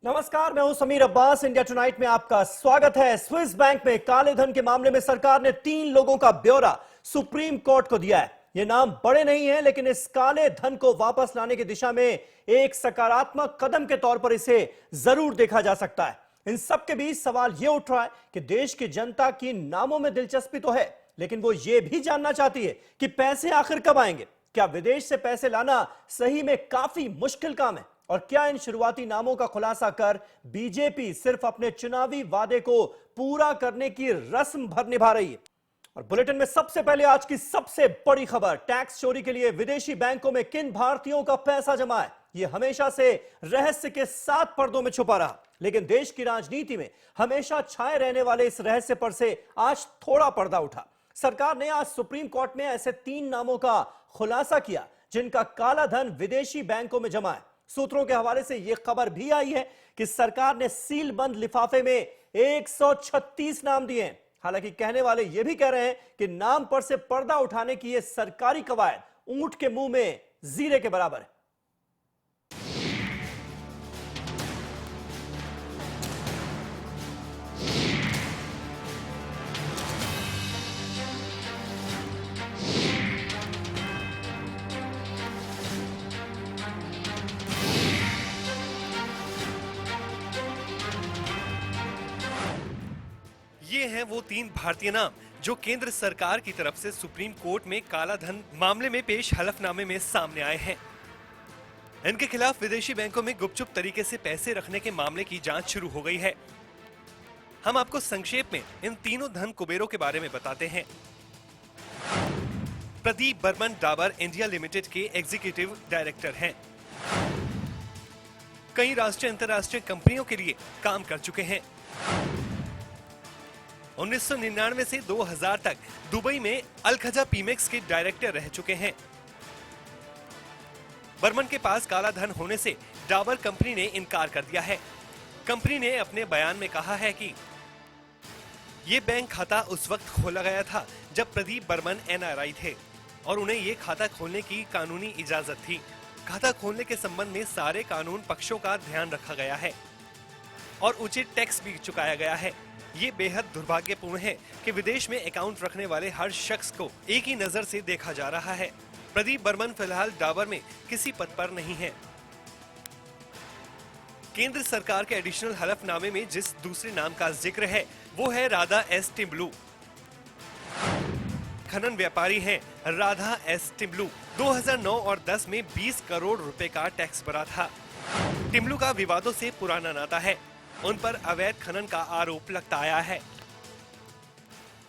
नमस्कार, मैं हूं समीर अब्बास। इंडिया टुनाइट में आपका स्वागत है। स्विस बैंक में काले धन के मामले में सरकार ने 3 लोगों का ब्यौरा सुप्रीम कोर्ट को दिया है। ये नाम बड़े नहीं है, लेकिन इस काले धन को वापस लाने की दिशा में एक सकारात्मक कदम के तौर पर इसे जरूर देखा जा सकता है। इन सब के बीच सवाल यह उठ रहा है कि देश की जनता की नामों में दिलचस्पी तो है, लेकिन वो ये भी जानना चाहती है कि पैसे आखिर कब आएंगे। क्या विदेश से पैसे लाना सही में काफी मुश्किल काम है? और क्या इन शुरुआती नामों का खुलासा कर बीजेपी सिर्फ अपने चुनावी वादे को पूरा करने की रस्म भर निभा रही है? और बुलेटिन में सबसे पहले आज की सबसे बड़ी खबर, टैक्स चोरी के लिए विदेशी बैंकों में किन भारतीयों का पैसा जमा है। यह हमेशा से रहस्य के 7 पर्दों में छुपा रहा, लेकिन देश की राजनीति में हमेशा छाए रहने वाले इस रहस्य पर से आज थोड़ा पर्दा उठा। सरकार ने आज सुप्रीम कोर्ट में ऐसे 3 नामों का खुलासा किया जिनका काला धन विदेशी बैंकों में जमा है। सूत्रों के हवाले से यह खबर भी आई है कि सरकार ने सील बंद लिफाफे में 136 नाम दिए हैं। हालांकि कहने वाले यह भी कह रहे हैं कि नाम पर से पर्दा उठाने की यह सरकारी कवायद ऊंट के मुंह में जीरे के बराबर है। ये हैं वो 3 भारतीय नाम जो केंद्र सरकार की तरफ से सुप्रीम कोर्ट में काला धन मामले में पेश हलफनामे में सामने आए हैं। इनके खिलाफ विदेशी बैंकों में गुपचुप तरीके से पैसे रखने के मामले की जांच शुरू हो गई है। हम आपको संक्षेप में इन तीनों धन कुबेरों के बारे में बताते हैं। प्रदीप बर्मन डाबर इंडिया लिमिटेड के एग्जीक्यूटिव डायरेक्टर हैं। कई राष्ट्रीय अंतर्राष्ट्रीय कंपनियों के लिए काम कर चुके हैं। 1999 से 2000 तक दुबई में अल-खजा पीमेक्स के डायरेक्टर रह चुके हैं। बर्मन के पास काला धन होने से डाबर कंपनी ने इनकार कर दिया है। कंपनी ने अपने बयान में कहा है कि ये बैंक खाता उस वक्त खोला गया था जब प्रदीप बर्मन NRI थे और उन्हें ये खाता खोलने की कानूनी इजाजत थी। खाता खोलने के संबंध में सारे कानून पक्षों का ध्यान रखा गया है और उचित टैक्स भी चुकाया गया है। ये बेहद दुर्भाग्यपूर्ण है कि विदेश में अकाउंट रखने वाले हर शख्स को एक ही नजर से देखा जा रहा है। प्रदीप बर्मन फिलहाल डाबर में किसी पद पर नहीं है। केंद्र सरकार के एडिशनल हलफनामे में जिस दूसरे नाम का जिक्र है वो है राधा एस टिम्बलू। खनन व्यापारी हैं राधा एस टिम्बलू। 2009 और 10 में 20 करोड़ रुपए का टैक्स भरा था। टिम्बलू का विवादों से पुराना नाता है। उन पर अवैध खनन का आरोप लगता आया है।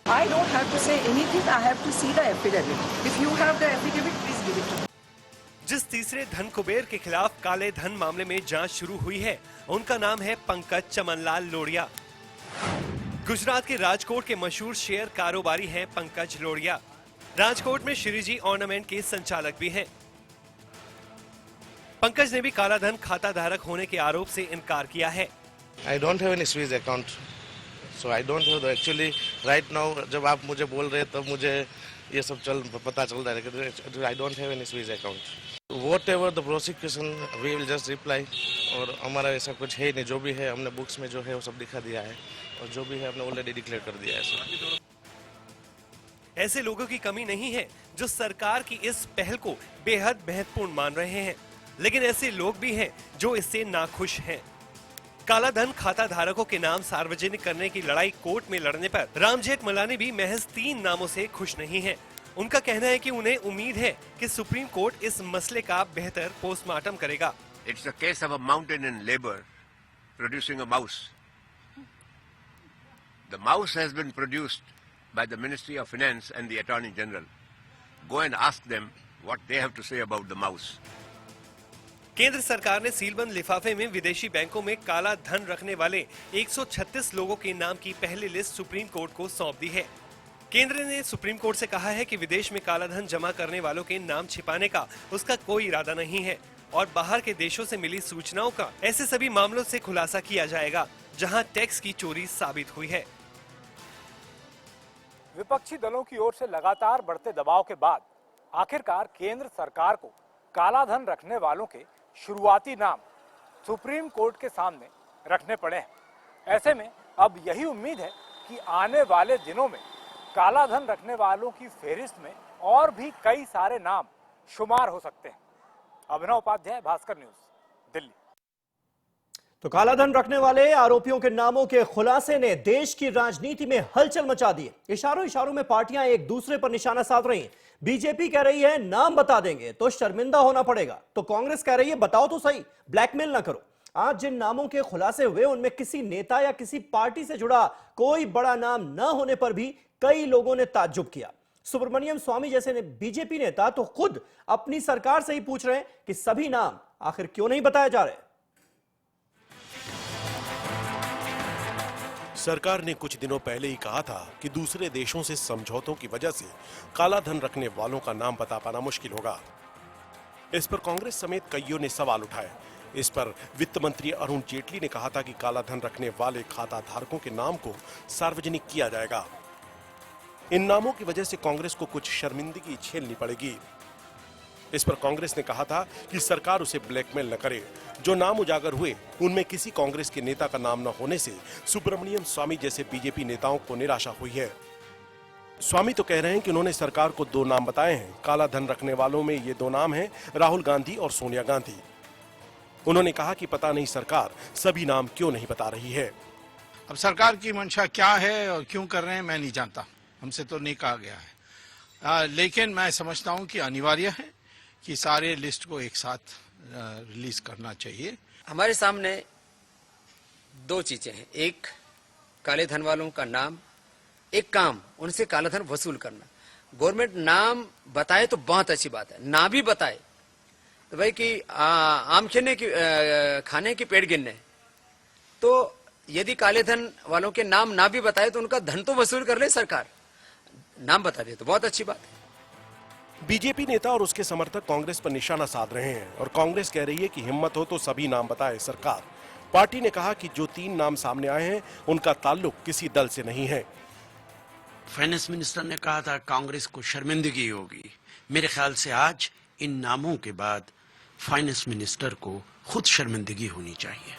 I don't have to say anything. I have to see the affidavit. If you have the affidavit, please give it to me. जिस तीसरे धन कुबेर के खिलाफ काले धन मामले में जांच शुरू हुई है, उनका नाम है पंकज चमनलाल लोढ़िया। गुजरात के राजकोट के मशहूर शेयर कारोबारी हैं पंकज लोढ़िया। राजकोट में श्रीजी ऑर्नामेंट के संचालक भी हैं। पंकज ने भी काला धन खाता धारक होने के आरोप से इनकार किया है। I don't have any Swiss account, so I don't have the actually right now. जब आप मुझे बोल रहे हैं तब मुझे ये सब पता चल रहा है कि I don't have any Swiss account. Whatever the prosecution, we will just reply. और हमारा ऐसा कुछ है नहीं, जो भी है हमने बुक्स में जो है वो सब दिखा दिया है और जो भी है हमने ऑलरेडी डिक्लेयर कर दिया है। ऐसे लोगों की कमी नहीं है जो सरकार की इस पहल को बेहद महत्वपूर्ण मान रहे हैं, लेकिन ऐसे लोग भी हैं जो इससे नाखुश हैं। काला धन खाता धारकों के नाम सार्वजनिक करने की लड़ाई कोर्ट में लड़ने पर राम जेठमलानी भी महज 3 नामों से खुश नहीं हैं। उनका कहना है कि उन्हें उम्मीद है कि सुप्रीम कोर्ट इस मसले का बेहतर पोस्टमार्टम करेगा। It's the case of a mountain in labor producing a mouse. The mouse has been produced by the Ministry of Finance and the Attorney General. Go and ask them what they have to say about the mouse. केंद्र सरकार ने सीलबंद लिफाफे में विदेशी बैंकों में काला धन रखने वाले 136 लोगों के नाम की पहली लिस्ट सुप्रीम कोर्ट को सौंप दी है। केंद्र ने सुप्रीम कोर्ट से कहा है कि विदेश में काला धन जमा करने वालों के नाम छिपाने का उसका कोई इरादा नहीं है और बाहर के देशों से मिली सूचनाओं का ऐसे सभी मामलों से खुलासा किया जाएगा जहां टैक्स की चोरी साबित हुई है। विपक्षी दलों की ओर से लगातार बढ़ते दबाव के बाद आखिरकार केंद्र सरकार को काला धन रखने वालों के शुरुआती नाम सुप्रीम कोर्ट के सामने रखने पड़े हैं। ऐसे में अब यही उम्मीद है कि आने वाले दिनों में काला धन रखने वालों की फेहरिस्त में और भी कई सारे नाम शुमार हो सकते हैं। अभिनव उपाध्याय, भास्कर न्यूज, दिल्ली। तो कालाधन रखने वाले आरोपियों के नामों के खुलासे ने देश की राजनीति में हलचल मचा दी। इशारों इशारों में पार्टियां एक दूसरे पर निशाना साध रही हैं। बीजेपी कह रही है नाम बता देंगे तो शर्मिंदा होना पड़ेगा, तो कांग्रेस कह रही है बताओ तो सही, ब्लैकमेल ना करो। आज जिन नामों के खुलासे हुए उनमें किसी नेता या किसी पार्टी से जुड़ा कोई बड़ा नाम न होने पर भी कई लोगों ने ताज्जुब किया। सुब्रमण्यम स्वामी जैसे बीजेपी नेता तो खुद अपनी सरकार से ही पूछ रहे हैं कि सभी नाम आखिर क्यों नहीं बताए जा रहे। सरकार ने कुछ दिनों पहले ही कहा था कि दूसरे देशों से समझौतों की वजह से काला धन रखने वालों का नाम बता पाना मुश्किल होगा। इस पर कांग्रेस समेत कईयों ने सवाल उठाए। इस पर वित्त मंत्री अरुण जेटली ने कहा था कि काला धन रखने वाले खाता धारकों के नाम को सार्वजनिक किया जाएगा। इन नामों की वजह से कांग्रेस को कुछ शर्मिंदगी झेलनी पड़ेगी। इस पर कांग्रेस ने कहा था कि सरकार उसे ब्लैकमेल न करे। जो नाम उजागर हुए उनमें किसी कांग्रेस के नेता का नाम न होने से सुब्रमण्यम स्वामी जैसे बीजेपी नेताओं को निराशा हुई है। स्वामी तो कह रहे हैं कि उन्होंने सरकार को 2 नाम बताए हैं। काला धन रखने वालों में ये 2 नाम हैं, राहुल गांधी और सोनिया गांधी। उन्होंने कहा कि पता नहीं सरकार सभी नाम क्यों नहीं बता रही है। अब सरकार की मंशा क्या है और क्यों कर रहे हैं मैं नहीं जानता, हमसे तो नहीं कहा गया है। लेकिन मैं समझता हूं कि अनिवार्य है कि सारे लिस्ट को एक साथ रिलीज करना चाहिए। हमारे सामने 2 चीजें हैं, एक काले धन वालों का नाम, एक काम उनसे काला धन वसूल करना। गवर्नमेंट नाम बताए तो बहुत अच्छी बात है, ना भी बताए तो भाई कि आम खाने की पेड़ गिनने। तो यदि काले धन वालों के नाम ना भी बताए तो उनका धन तो वसूल कर ले सरकार, नाम बता दे तो बहुत अच्छी बात है। बीजेपी नेता और उसके समर्थक कांग्रेस पर निशाना साध रहे हैं और कांग्रेस कह रही है कि हिम्मत हो तो सभी नाम बताए सरकार। पार्टी ने कहा कि जो 3 नाम सामने आए हैं उनका ताल्लुक किसी दल से नहीं है। फाइनेंस मिनिस्टर ने कहा था कांग्रेस को शर्मिंदगी होगी। मेरे ख्याल से आज इन नामों के बाद फाइनेंस मिनिस्टर को खुद शर्मिंदगी होनी चाहिए।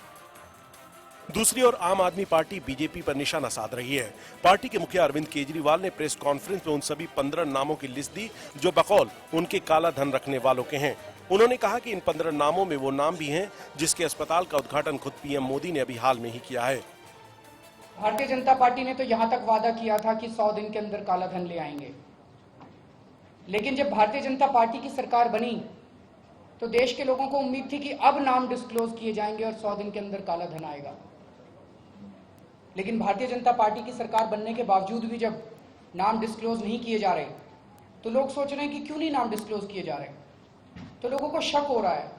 दूसरी ओर आम आदमी पार्टी बीजेपी पर निशाना साध रही है। पार्टी के मुखिया अरविंद केजरीवाल ने प्रेस कॉन्फ्रेंस में उन सभी 15 नामों की लिस्ट दी जो बकौल उनके काला धन रखने वालों के हैं। उन्होंने कहा कि इन 15 नामों में वो नाम भी हैं जिसके अस्पताल का उद्घाटन खुद पीएम मोदी ने अभी हाल में ही किया है। भारतीय जनता पार्टी ने तो यहां तक वादा किया था कि 100 दिन के अंदर काला धन ले आएंगे, लेकिन जब भारतीय जनता पार्टी की सरकार बनी तो देश के लोगों को उम्मीद थी कि अब नाम डिस्क्लोज किए जाएंगे और 100 दिन के अंदर काला धन आएगा। लेकिन भारतीय जनता पार्टी की सरकार बनने के बावजूद भी जब नाम डिस्क्लोज नहीं किए जा रहे तो लोग सोच रहे हैं कि क्यों नहीं नाम डिस्क्लोज किए जा रहे। तो लोगों को शक हो रहा है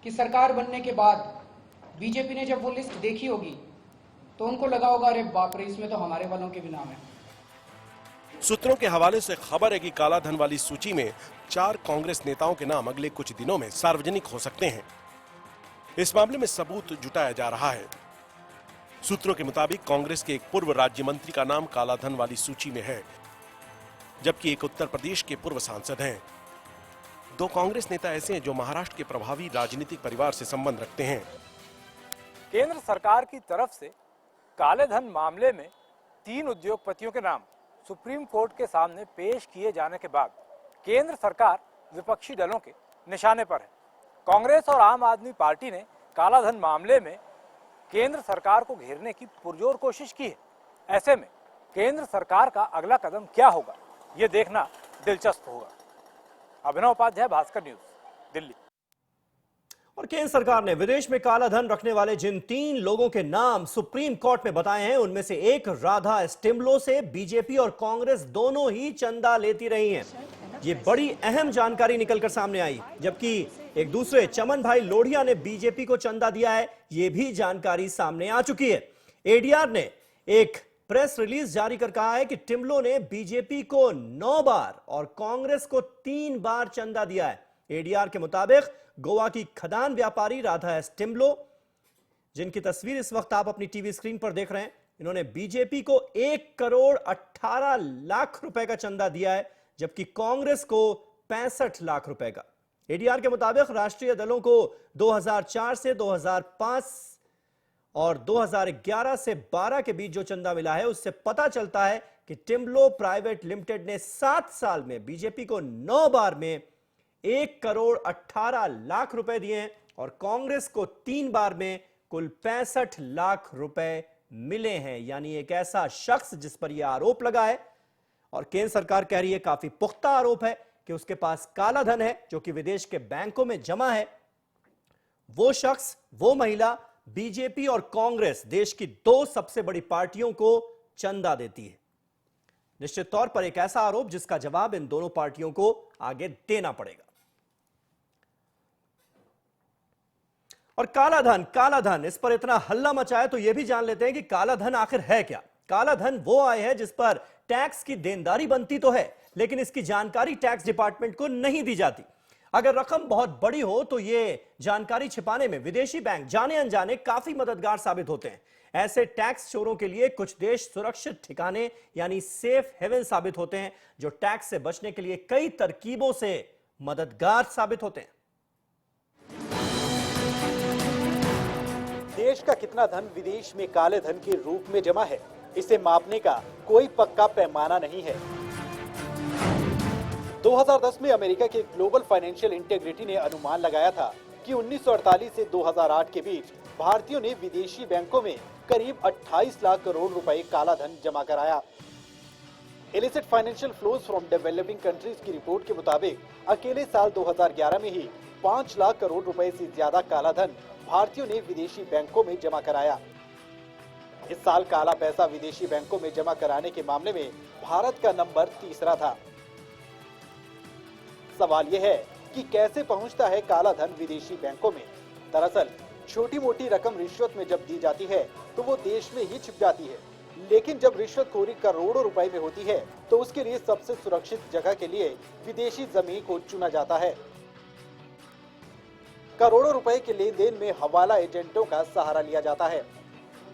कि सरकार बनने के बाद बीजेपी ने जब वो लिस्ट देखी होगी तो उनको लगा होगा अरे बाप रे, इसमें तो हमारे वालों के भी नाम है। सूत्रों के हवाले से खबर है कि काला धन वाली सूची में 4 कांग्रेस नेताओं के नाम अगले कुछ दिनों में सार्वजनिक हो सकते हैं। इस मामले में सबूत जुटाया जा रहा है। सूत्रों के मुताबिक कांग्रेस के एक पूर्व राज्य मंत्री का नाम काला धन वाली सूची में है, जबकि एक उत्तर प्रदेश के पूर्व सांसद हैं। 2 कांग्रेस नेता ऐसे हैं जो महाराष्ट्र के प्रभावी राजनीतिक परिवार से संबंध रखते हैं। केंद्र सरकार की तरफ से काले धन मामले में 3 उद्योगपतियों के नाम सुप्रीम कोर्ट के सामने पेश किए जाने के बाद केंद्र सरकार विपक्षी दलों के निशाने पर है। कांग्रेस और आम आदमी पार्टी ने काला धन मामले में केंद्र सरकार को घेरने की पुरजोर कोशिश की है। ऐसे में केंद्र सरकार का अगला कदम क्या होगा, ये देखना दिलचस्प होगा। अभिनव उपाध्याय, भास्कर न्यूज, दिल्ली। और केंद्र सरकार ने विदेश में काला धन रखने वाले जिन 3 लोगों के नाम सुप्रीम कोर्ट में बताए हैं उनमें से एक राधा स्टिम्बलो से बीजेपी और कांग्रेस दोनों ही चंदा लेती रही हैं। ये बड़ी अहम जानकारी निकलकर सामने आई। जबकि एक दूसरे चमन भाई लोढ़िया ने बीजेपी को चंदा दिया है, ये भी जानकारी सामने आ चुकी है। एडीआर ने एक प्रेस रिलीज जारी कर कहा है कि टिम्बलो ने बीजेपी को 9 बार और कांग्रेस को 3 बार चंदा दिया है। एडीआर के मुताबिक गोवा की खदान व्यापारी राधा स्टिम्बलो, जिनकी तस्वीर इस वक्त आप अपनी टीवी स्क्रीन पर देख रहे हैं, इन्होंने बीजेपी को 1 करोड़ 18 लाख रुपए का चंदा दिया है, जबकि कांग्रेस को 65 लाख रुपए का। एडीआर के मुताबिक राष्ट्रीय दलों को 2004 से 2005 और 2011 से 12 के बीच जो चंदा मिला है उससे पता चलता है कि टिम्बलो प्राइवेट लिमिटेड ने 7 साल में बीजेपी को 9 बार में 1,18,00,000 रुपए दिए हैं और कांग्रेस को 3 बार में कुल 65 लाख रुपए मिले हैं। यानी एक ऐसा शख्स जिस पर यह आरोप लगा है और केंद्र सरकार कह रही है काफी पुख्ता आरोप है कि उसके पास काला धन है जो कि विदेश के बैंकों में जमा है, वो शख्स, वो महिला बीजेपी और कांग्रेस देश की 2 सबसे बड़ी पार्टियों को चंदा देती है। निश्चित तौर पर एक ऐसा आरोप जिसका जवाब इन दोनों पार्टियों को आगे देना पड़ेगा। और काला धन इस पर इतना हल्ला मचा है तो यह भी जान लेते हैं कि काला धन आखिर है क्या। काला धन वो आय है जिस पर टैक्स की देनदारी बनती तो है लेकिन इसकी जानकारी टैक्स डिपार्टमेंट को नहीं दी जाती। अगर रकम बहुत बड़ी हो तो यह जानकारी छिपाने में विदेशी बैंक जाने अनजाने काफी मददगार साबित होते हैं। ऐसे टैक्स चोरों के लिए कुछ देश सुरक्षित ठिकाने यानी सेफ हेवन साबित होते हैं जो टैक्स से बचने के लिए कई तरकीबों से मददगार साबित होते हैं। देश का कितना धन विदेश में काले धन के रूप में जमा है, इसे मापने का कोई पक्का पैमाना नहीं है। 2010 में अमेरिका के ग्लोबल फाइनेंशियल इंटेग्रिटी ने अनुमान लगाया था कि 1948 से 2008 के बीच भारतीयों ने विदेशी बैंकों में करीब 28 लाख करोड़ रुपए काला धन जमा कराया। Illicit financial flows from developing countries की रिपोर्ट के मुताबिक अकेले साल 2011 में ही 5 लाख करोड़ रुपए से ज्यादा काला धन भारतीयों ने विदेशी बैंकों में जमा कराया। इस साल काला पैसा विदेशी बैंकों में जमा कराने के मामले में भारत का नंबर तीसरा था। सवाल यह है कि कैसे पहुंचता है काला धन विदेशी बैंकों में। दरअसल छोटी मोटी रकम रिश्वत में जब दी जाती है तो वो देश में ही छिप जाती है, लेकिन जब रिश्वतखोरी करोड़ों रुपए में होती है तो उसके लिए सबसे सुरक्षित जगह के लिए विदेशी जमीन को चुना जाता है। करोड़ों रुपए के लेन देन में हवाला एजेंटों का सहारा लिया जाता है।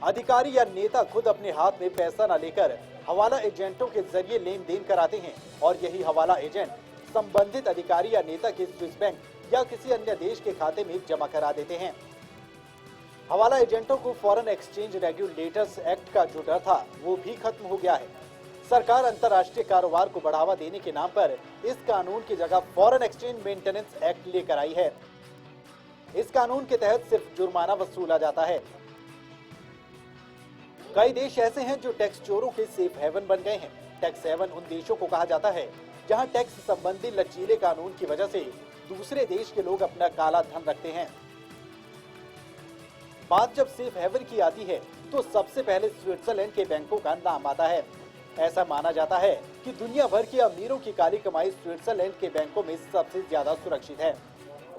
अधिकारी या नेता खुद अपने हाथ में पैसा न लेकर हवाला एजेंटों के जरिए लेन देन कराते हैं और यही हवाला एजेंट संबंधित अधिकारी या नेता के स्विस बैंक या किसी अन्य देश के खाते में जमा करा देते हैं। हवाला एजेंटों को फॉरेन एक्सचेंज रेगुलेटर्स एक्ट का जो डर था वो भी खत्म हो गया है। सरकार अंतर्राष्ट्रीय कारोबार को बढ़ावा देने के नाम पर इस कानून की जगह फॉरेन एक्सचेंज मेंटेनेंस एक्ट लेकर आई है। इस कानून के तहत सिर्फ जुर्माना वसूला जाता है। कई देश ऐसे हैं जो टैक्स चोरों के सेफ हेवन बन गए हैं। टैक्स हेवन उन देशों को कहा जाता है जहां टैक्स संबंधी लचीले कानून की वजह से दूसरे देश के लोग अपना काला धन रखते हैं। बात जब सेफ हेवन की आती है तो सबसे पहले स्विट्जरलैंड के बैंकों का नाम आता है। ऐसा माना जाता है कि दुनिया भर के अमीरों की काली कमाई स्विट्जरलैंड के बैंकों में सबसे ज्यादा सुरक्षित है।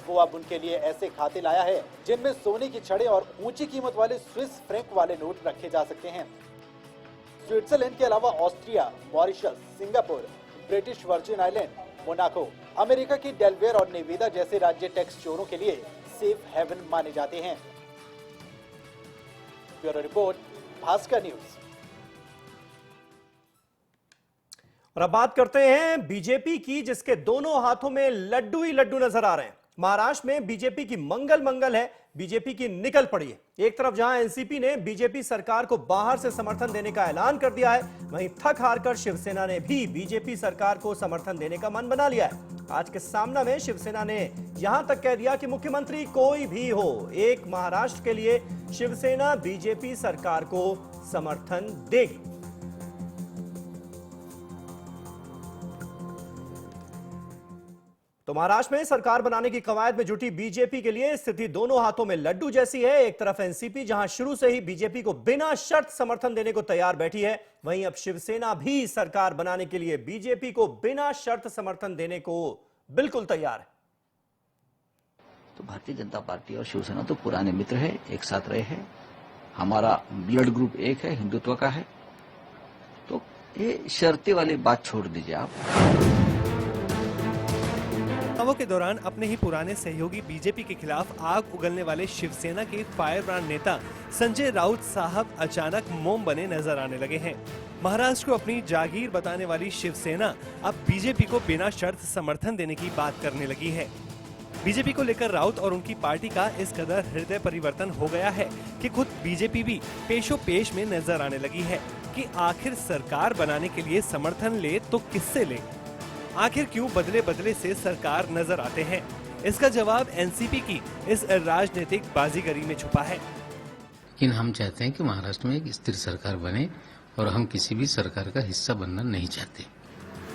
वो अब उनके लिए ऐसे खाते लाया है जिनमें सोने की छड़ें और ऊंची कीमत वाले स्विस फ्रैंक वाले नोट रखे जा सकते हैं। स्विट्जरलैंड के अलावा Austria, Mauritius, Singapore, British virgin island, Monaco, America की डेलवेयर और नेवेदा जैसे राज्य टैक्स चोरों के लिए सेफ हेवन माने जाते हैं। Bureau report, Bhaskar news. और अब बात करते हैं बीजेपी की, जिसके दोनों हाथों में लड्डू ही लड्डू नजर आ रहे हैं। महाराष्ट्र में बीजेपी की मंगल है, बीजेपी की निकल पड़ी है। एक तरफ जहां एनसीपी ने बीजेपी सरकार को बाहर से समर्थन देने का ऐलान कर दिया है, वहीं थक हारकर शिवसेना ने भी बीजेपी सरकार को समर्थन देने का मन बना लिया है। आज के सामना में शिवसेना ने यहां तक कह दिया कि मुख्यमंत्री कोई भी हो, एक महाराष्ट्र के लिए शिवसेना बीजेपी सरकार को समर्थन देगी। तो महाराष्ट्र में सरकार बनाने की कवायद में जुटी बीजेपी के लिए स्थिति दोनों हाथों में लड्डू जैसी है। एक तरफ एनसीपी जहां शुरू से ही बीजेपी को बिना शर्त समर्थन देने को तैयार बैठी है, वहीं अब शिवसेना भी सरकार बनाने के लिए बीजेपी को बिना शर्त समर्थन देने को बिल्कुल तैयार है। तो भारतीय जनता पार्टी और शिवसेना तो पुराने मित्र है, एक साथ रहे हैं। हमारा ब्लड ग्रुप एक है, हिंदुत्व का है। तो ये शर्तें वाली बात छोड़ दीजिए आप। चुनावों के दौरान अपने ही पुराने सहयोगी बीजेपी के खिलाफ आग उगलने वाले शिवसेना के फायरब्रांड नेता संजय राउत साहब अचानक मोम बने नजर आने लगे हैं। महाराष्ट्र को अपनी जागीर बताने वाली शिवसेना अब बीजेपी को बिना शर्त समर्थन देने की बात करने लगी है। बीजेपी को लेकर राउत और उनकी पार्टी का इस कदर हृदय परिवर्तन हो गया है कि खुद बीजेपी भी पेशो पेश में नजर आने लगी है कि आखिर सरकार बनाने के लिए समर्थन ले तो किससे ले। आखिर क्यों बदले बदले से सरकार नजर आते हैं? इसका जवाब एनसीपी की इस राजनीतिक बाजीगरी में छुपा है। लेकिन हम चाहते हैं कि महाराष्ट्र में एक स्थिर सरकार बने और हम किसी भी सरकार का हिस्सा बनना नहीं चाहते।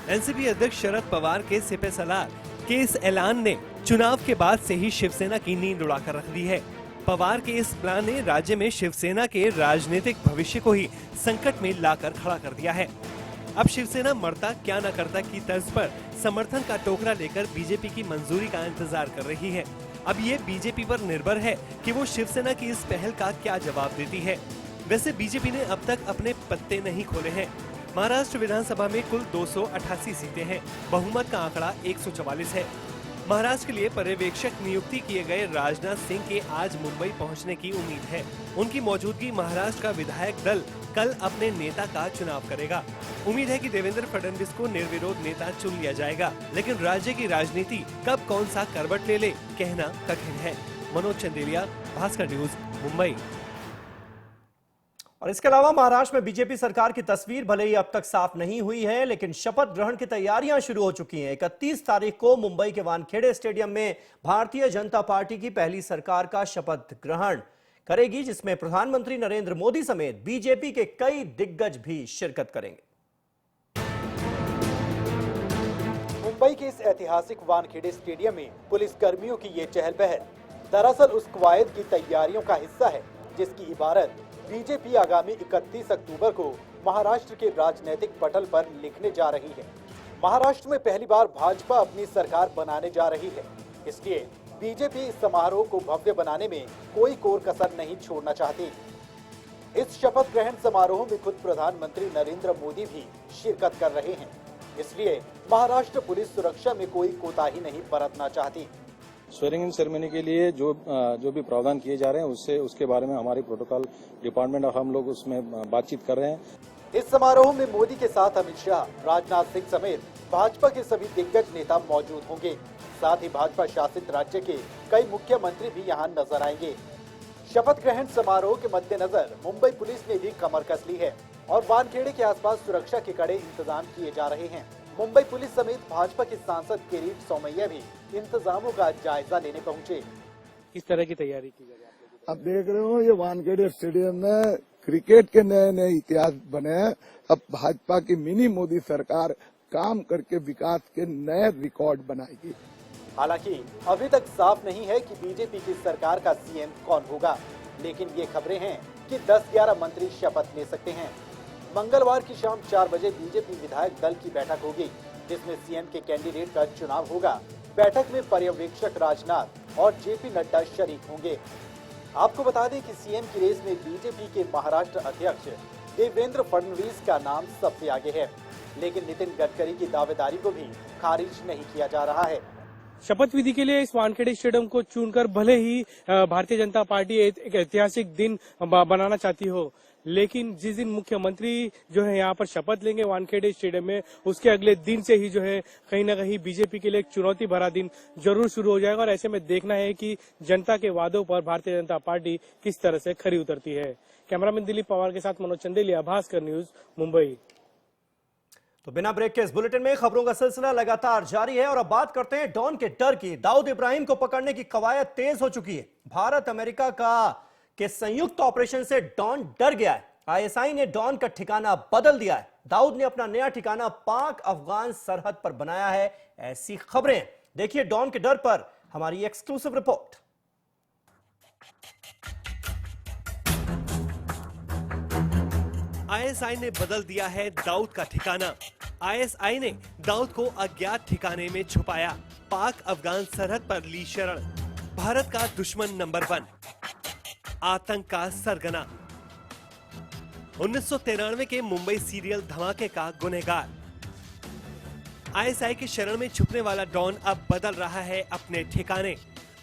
एनसीपी अध्यक्ष शरद पवार के सिपह सलार के इस ऐलान ने चुनाव के बाद से ही शिवसेना की नींद उड़ाकर रख दी है। पवार के इस प्लान ने राज्य में शिवसेना के राजनीतिक भविष्य को ही संकट में लाकर खड़ा कर दिया है। अब शिवसेना मरता क्या न करता की तर्ज पर समर्थन का टोकरा लेकर बीजेपी की मंजूरी का इंतजार कर रही है। अब ये बीजेपी पर निर्भर है कि वो शिवसेना की इस पहल का क्या जवाब देती है। वैसे बीजेपी ने अब तक अपने पत्ते नहीं खोले हैं। महाराष्ट्र विधानसभा में कुल 288 सीटें हैं। बहुमत का आंकड़ा 144 है। महाराष्ट्र के लिए पर्यवेक्षक नियुक्ति किए गए राजनाथ सिंह के आज मुंबई पहुंचने की उम्मीद है। उनकी मौजूदगी महाराष्ट्र का विधायक दल कल अपने नेता का चुनाव करेगा। उम्मीद है कि देवेंद्र फडणवीस को निर्विरोध नेता चुन लिया जाएगा, लेकिन राज्य की राजनीति कब कौन सा करवट ले कहना कठिन है। मनोज चंदेलिया, भास्कर न्यूज, मुंबई। और इसके अलावा महाराष्ट्र में बीजेपी सरकार की तस्वीर भले ही अब तक साफ नहीं हुई है, लेकिन शपथ ग्रहण की तैयारियां शुरू हो चुकी हैं। 31 तारीख को मुंबई के वानखेड़े स्टेडियम में भारतीय जनता पार्टी की पहली सरकार का शपथ ग्रहण करेगी, जिसमें प्रधानमंत्री नरेंद्र मोदी समेत बीजेपी के कई दिग्गज भी शिरकत करेंगे। मुंबई के इस ऐतिहासिक वानखेड़े स्टेडियम में पुलिस कर्मियों की ये चहल पहल दरअसल उस कवायद की तैयारियों का हिस्सा है जिसकी इबारत बीजेपी आगामी 31 अक्टूबर को महाराष्ट्र के राजनीतिक पटल पर लिखने जा रही है। महाराष्ट्र में पहली बार भाजपा अपनी सरकार बनाने जा रही है, इसलिए बीजेपी इस समारोह को भव्य बनाने में कोई कोर कसर नहीं छोड़ना चाहती। इस शपथ ग्रहण समारोह में खुद प्रधानमंत्री नरेंद्र मोदी भी शिरकत कर रहे हैं, इसलिए महाराष्ट्र पुलिस सुरक्षा में कोई कोताही नहीं बरतना चाहती। स्वेरिंग इन सेरेमनी के लिए जो भी प्रावधान किए जा रहे हैं उसके बारे में हमारी प्रोटोकॉल डिपार्टमेंट और हम लोग उसमें बातचीत कर रहे हैं। इस समारोह में मोदी के साथ अमित शाह, राजनाथ सिंह समेत भाजपा के सभी दिग्गज नेता मौजूद होंगे। साथ ही भाजपा शासित राज्य के कई मुख्यमंत्री भी यहां नजर आएंगे। शपथ ग्रहण समारोह के मद्देनजर मुंबई पुलिस ने भी कमर कस ली है और वानखेड़े के आसपास सुरक्षा के कड़े इंतजाम किए जा रहे हैं। मुंबई पुलिस समेत भाजपा के सांसद किरीट सोमैया भी इंतजामों का जायजा लेने पहुंचे। किस तरह की तैयारी की जा रही है? अब देख रहे हो ये वानखेड़े स्टेडियम में क्रिकेट के नए नए इतिहास बने हैं। अब भाजपा की मिनी मोदी सरकार काम करके विकास के नए रिकॉर्ड बनाएगी। हालांकि अभी तक साफ नहीं है कि बीजेपी की सरकार का सीएम कौन होगा, लेकिन ये खबरें हैं कि 10-11 मंत्री शपथ ले सकते हैं। मंगलवार की शाम 4 बजे बीजेपी विधायक दल की बैठक होगी, जिसमें सीएम के कैंडिडेट का चुनाव होगा। बैठक में पर्यवेक्षक राजनाथ और जेपी नड्डा शरीक होंगे। आपको बता दें कि सीएम की रेस में बीजेपी के महाराष्ट्र अध्यक्ष देवेंद्र फडणवीस का नाम सबसे आगे है, लेकिन नितिन गडकरी की दावेदारी को भी खारिज नहीं किया जा रहा है। शपथ विधि के लिए इस वानखेड़े स्टेडियम को चुनकर भले ही भारतीय जनता पार्टी एक ऐतिहासिक दिन बनाना चाहती हो, लेकिन जिस दिन मुख्यमंत्री जो है यहाँ पर शपथ लेंगे वानखेड़े स्टेडियम में, उसके अगले दिन से ही जो है कहीं ना कहीं बीजेपी के लिए एक चुनौती भरा दिन जरूर शुरू हो जाएगा। और ऐसे में देखना है कि जनता के वादों पर भारतीय जनता पार्टी किस तरह से खरी उतरती है। कैमरामैन दिलीप पवार के साथ मनोज चंदेलिया, भास्कर न्यूज, मुंबई। तो बिना ब्रेक के इस बुलेटिन में खबरों का सिलसिला लगातार जारी है और अब बात करते हैं डॉन के डर की। दाऊद इब्राहिम को पकड़ने की कवायद तेज हो चुकी है। भारत अमेरिका के संयुक्त ऑपरेशन से डॉन डर गया है। आईएसआई ने डॉन का ठिकाना बदल दिया है। दाऊद ने अपना नया ठिकाना पाक अफगान सरहद पर बनाया है, ऐसी खबरें। देखिए डॉन के डर पर हमारी एक्सक्लूसिव रिपोर्ट। आईएसआई ने बदल दिया है दाऊद का ठिकाना। आईएसआई ने दाऊद को अज्ञात ठिकाने में छुपाया। पाक अफगान सरहद पर ली शरण। भारत का दुश्मन नंबर 1, आतंक का सरगना। 1993 के मुंबई सीरियल धमाके का गुनहगार। आईएसआई की शरण में छुपने वाला डॉन अब बदल रहा है अपने ठिकाने।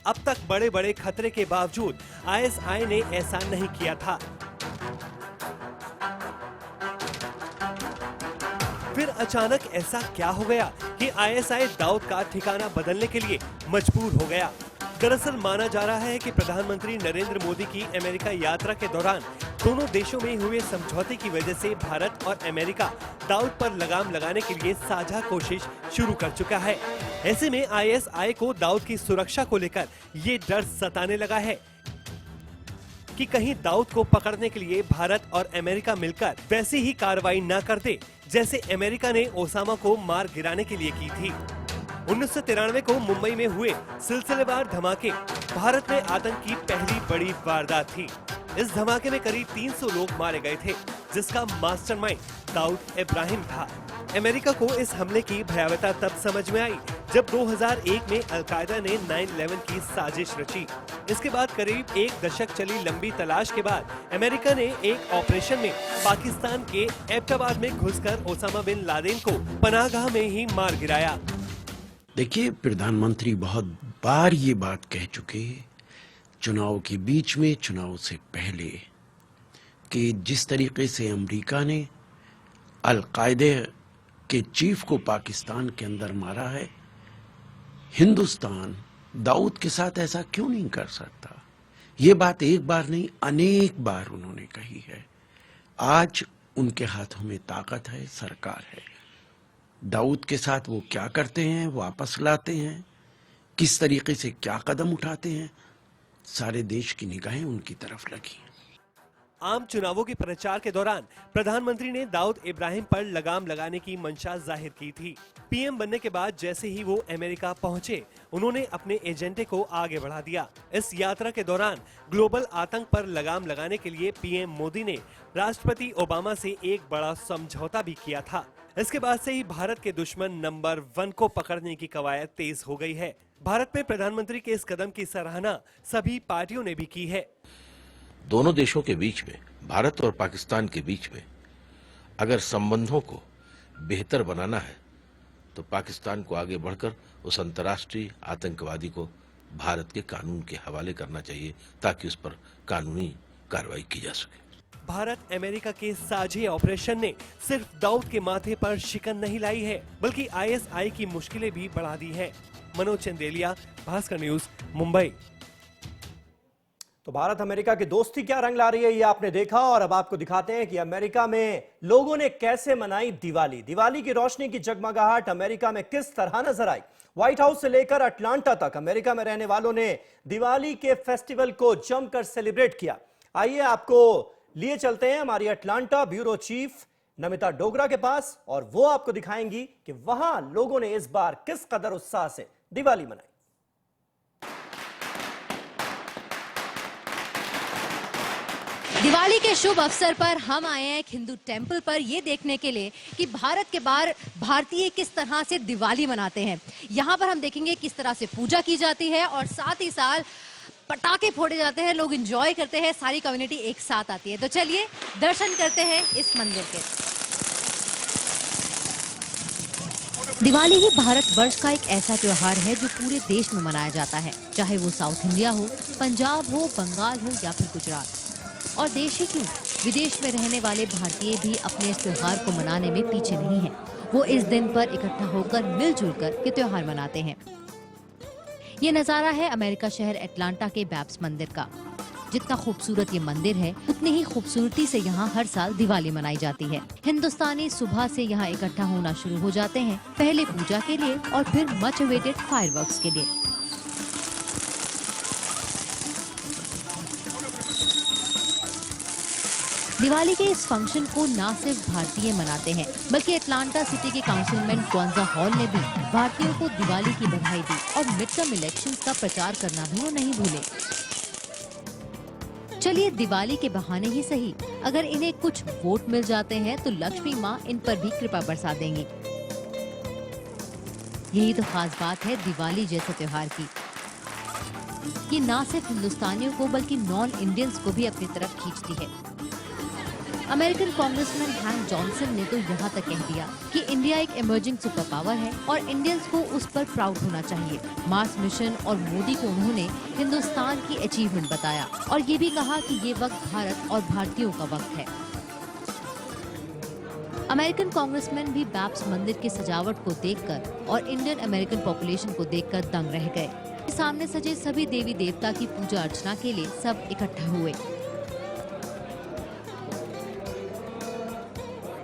अब तक बड़े बड़े खतरे के बावजूद आईएसआई ने ऐसा नहीं किया था। फिर अचानक ऐसा क्या हो गया कि आईएसआई दाऊद का ठिकाना बदलने के लिए मजबूर हो गया। दरअसल माना जा रहा है कि प्रधानमंत्री नरेंद्र मोदी की अमेरिका यात्रा के दौरान दोनों देशों में हुए समझौते की वजह से भारत और अमेरिका दाऊद पर लगाम लगाने के लिए साझा कोशिश शुरू कर चुका है। ऐसे में ISI को दाऊद की सुरक्षा को लेकर ये डर सताने लगा है कि कहीं दाऊद को पकड़ने के लिए भारत और अमेरिका मिलकर वैसी ही कार्रवाई न कर दे जैसे अमेरिका ने ओसामा को मार गिराने के लिए की थी। 1993 को मुंबई में हुए सिलसिलेवार धमाके भारत में आतंक की पहली बड़ी वारदात थी। इस धमाके में करीब 300 लोग मारे गए थे, जिसका मास्टरमाइंड दाऊद इब्राहिम था। अमेरिका को इस हमले की भयावहता तब समझ में आई जब 2001 में अलकायदा ने 9/11 की साजिश रची। इसके बाद करीब एक दशक चली लंबी तलाश के बाद अमेरिका ने एक ऑपरेशन में पाकिस्तान के एबटाबाद में घुसकर ओसामा बिन लादेन को पनाहगाह में ही मार गिराया। देखिए, प्रधानमंत्री बहुत बार ये बात कह चुके चुनाव के बीच में, चुनाव से पहले, कि जिस तरीके से अमेरिका ने अलकायदे के चीफ को पाकिस्तान के अंदर मारा है, हिंदुस्तान दाऊद के साथ ऐसा क्यों नहीं कर सकता। ये बात एक बार नहीं, अनेक बार उन्होंने कही है। आज उनके हाथों में ताकत है, सरकार है। दाऊद के साथ वो क्या करते हैं, वापस लाते हैं, किस तरीके से क्या कदम उठाते हैं, सारे देश की निगाहें उनकी तरफ लगी। आम चुनावों के प्रचार के दौरान प्रधानमंत्री ने दाऊद इब्राहिम पर लगाम लगाने की मंशा जाहिर की थी। पीएम बनने के बाद जैसे ही वो अमेरिका पहुंचे, उन्होंने अपने एजेंडे को आगे बढ़ा दिया। इस यात्रा के दौरान ग्लोबल आतंक पर लगाम लगाने के लिए पीएम मोदी ने राष्ट्रपति ओबामा से एक बड़ा समझौता भी किया था। इसके बाद से ही भारत के दुश्मन नंबर 1 को पकड़ने की कवायद तेज हो गई है। भारत में प्रधानमंत्री के इस कदम की सराहना सभी पार्टियों ने भी की है। दोनों देशों के बीच में, भारत और पाकिस्तान के बीच में अगर संबंधों को बेहतर बनाना है तो पाकिस्तान को आगे बढ़कर उस अंतर्राष्ट्रीय आतंकवादी को भारत के कानून के हवाले करना चाहिए, ताकि उस पर कानूनी कार्रवाई की जा सके। भारत अमेरिका के साझे ऑपरेशन ने सिर्फ दाऊद के माथे पर शिकन नहीं लाई है, बल्कि ISI की मुश्किलें भी बढ़ा दी है। मनोज चंदेलिया, भास्कर न्यूज, मुंबई। तो भारत अमेरिका की दोस्ती क्या रंग ला रही है, ये आपने देखा, और अब आपको दिखाते हैं कि अमेरिका में लोगों ने कैसे मनाई दिवाली। दिवाली की रोशनी की जगमगाहट अमेरिका में किस तरह नजर आई। व्हाइट हाउस से लेकर अटलांटा तक अमेरिका में रहने वालों ने दिवाली के फेस्टिवल को जमकर सेलिब्रेट किया। आइए आपको लिए चलते हैं हमारी Atlanta bureau chief Namita Dogra के पास, और वो आपको दिखाएंगी कि वहां लोगों ने इस बार किस कदर उत्साह से दिवाली मनाई। दिवाली के शुभ अवसर पर हम आए हैं एक हिंदू टेंपल पर ये देखने के लिए कि भारत के बाहर भारतीय किस तरह से दिवाली मनाते हैं। यहाँ पर हम देखेंगे किस तरह से पूजा की जाती है और साथ ही साथ पटाखे फोड़े जाते हैं, लोग एंजॉय करते हैं, सारी कम्युनिटी एक साथ आती है। तो चलिए दर्शन करते हैं इस मंदिर के। दिवाली ही भारत वर्ष का एक ऐसा त्योहार है जो पूरे देश में मनाया जाता है, चाहे वो साउथ इंडिया हो, पंजाब हो, बंगाल हो या फिर गुजरात। और देश ही क्यों, विदेश में रहने वाले भारतीय भी अपने इस त्योहार को मनाने में पीछे नहीं हैं। वो इस दिन पर इकट्ठा होकर मिलजुल कर ये त्योहार मनाते हैं। ये नजारा है अमेरिका शहर एटलांटा के बैप्स मंदिर का। जितना खूबसूरत ये मंदिर है, उतनी ही खूबसूरती से यहाँ हर साल दिवाली मनाई जाती है। हिंदुस्तानी सुबह से यहाँ इकट्ठा होना शुरू हो जाते हैं, पहले पूजा के लिए और फिर मच अवेटेड फायरवर्क्स के लिए। दिवाली के इस फंक्शन को न सिर्फ भारतीय मनाते हैं, बल्कि एटलांटा सिटी के काउंसिलमैन ग्वांजा हॉल ने भी भारतीयों को दिवाली की बधाई दी और मिड टर्म इलेक्शंस का प्रचार करना भी वो नहीं भूले। चलिए दिवाली के बहाने ही सही, अगर इन्हें कुछ वोट मिल जाते हैं तो लक्ष्मी माँ इन पर भी कृपा बरसा देंगी। यही तो खास बात है दिवाली जैसे त्योहार की, ये न सिर्फ हिंदुस्तानियों को बल्कि नॉन इंडियंस को भी अपनी तरफ खींचती है। अमेरिकन कांग्रेसमैन हैंक जॉनसन ने तो यहाँ तक कह दिया कि इंडिया एक इमर्जिंग सुपर पावर है और इंडियंस को उस पर प्राउड होना चाहिए। मार्स मिशन और मोदी को उन्होंने हिंदुस्तान की अचीवमेंट बताया और ये भी कहा कि ये वक्त भारत और भारतीयों का वक्त है। अमेरिकन कांग्रेसमैन भी बैप्स मंदिर की सजावट को देखकर और इंडियन अमेरिकन पॉपुलेशन को देखकर दंग रह गए। सामने सजे सभी देवी देवता की पूजा अर्चना के लिए सब इकट्ठा हुए।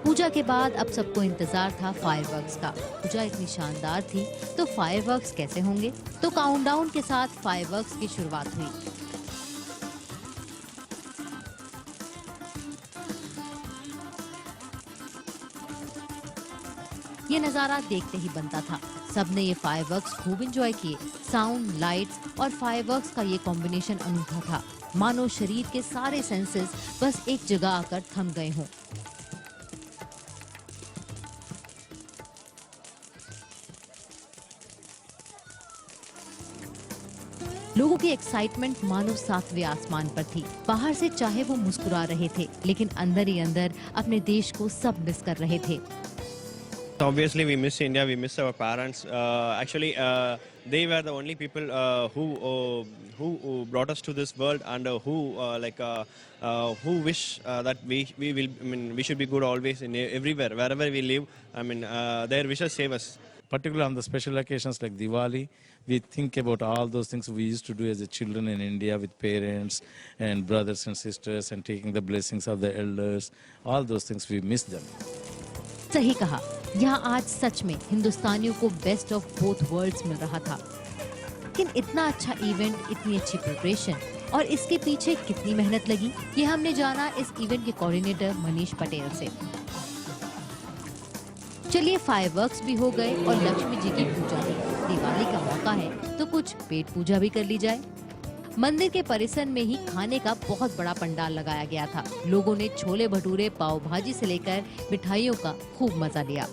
पूजा के बाद अब सबको इंतजार था फायरवर्क्स का। पूजा इतनी शानदार थी तो फायरवर्क्स कैसे होंगे? तो काउंटडाउन के साथ फायरवर्क्स की शुरुआत हुई। ये नजारा देखते ही बनता था। सबने ये फायरवर्क्स खूब एंजॉय किए। साउंड, लाइट्स और फायरवर्क्स का ये कॉम्बिनेशन अनूठा था, मानो शरीर के सारे सेंसेस बस एक जगह आकर थम गए हों। लोगों की एक्साइटमेंट मानो सातवें आसमान पर थी। बाहर से चाहे वो मुस्कुरा रहे थे, लेकिन अंदर ही अंदर अपने देश को सब मिस कर रहे थे। Obviously, we miss India. We miss our parents. Actually, they were the only people who brought us to this world, and who wish that we will. I mean, we should be good always in everywhere, wherever we live. I mean, their wishes save us. Particularly on the special occasions like Diwali, we think about all those things we used to do as a children in India with parents and brothers and sisters and taking the blessings of the elders. All those things, we miss them. सही कहा, यहाँ आज सच में हिंदुस्तानियों को best of both worlds मिल रहा था। लेकिन इतना अच्छा इवेंट, इतनी अच्छी प्रिपरेशन और इसके पीछे कितनी मेहनत लगी, ये हमने जाना इस इवेंट के कोऑर्डिनेटर मनीष पटेल से। चलिए, फायरवर्क्स भी हो गए और लक्ष्मी जी की पूजा भी। दिवाली का मौका है तो कुछ पेट पूजा भी कर ली जाए। मंदिर के परिसर में ही खाने का बहुत बड़ा पंडाल लगाया गया था। लोगों ने छोले भटूरे, पाव भाजी से लेकर मिठाइयों का खूब मजा लिया।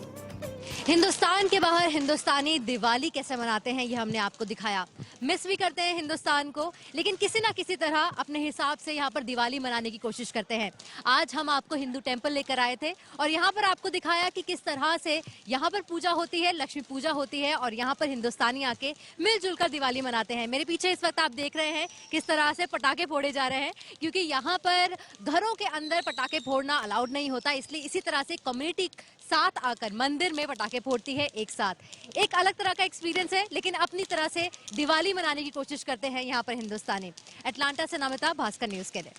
हिंदुस्तान के बाहर हिंदुस्तानी दिवाली कैसे मनाते हैं ये हमने आपको दिखाया। मिस भी करते हैं हिंदुस्तान को, लेकिन किसी ना किसी तरह अपने हिसाब से यहाँ पर दिवाली मनाने की कोशिश करते हैं। आज हम आपको हिंदू टेम्पल लेकर आए थे और यहाँ पर आपको दिखाया कि किस तरह से यहाँ पर पूजा होती है, लक्ष्मी पूजा होती है और यहाँ पर हिंदुस्तानी आके मिलजुल कर दिवाली मनाते हैं। मेरे पीछे इस वक्त आप देख रहे हैं किस तरह से पटाखे फोड़े जा रहे हैं, क्योंकि यहाँ पर घरों के अंदर पटाखे फोड़ना अलाउड नहीं होता, इसलिए इसी तरह से कम्युनिटी साथ आकर मंदिर में पटाखे फोड़ती है एक साथ। एक अलग तरह का एक्सपीरियंस है, लेकिन अपनी तरह से दिवाली मनाने की कोशिश करते हैं यहाँ पर हिंदुस्तानी। अटलांटा से नमिता, भास्कर न्यूज के लिए।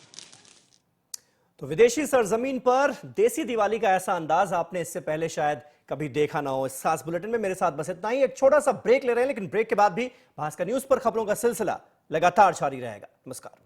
तो विदेशी सरजमीन पर देसी दिवाली का ऐसा अंदाज आपने इससे पहले शायद कभी देखा ना हो। इस खास बुलेटिन में मेरे साथ बस इतना ही। एक छोटा सा ब्रेक ले रहे हैं, लेकिन ब्रेक के बाद भी भास्कर न्यूज पर खबरों का सिलसिला लगातार जारी रहेगा। नमस्कार।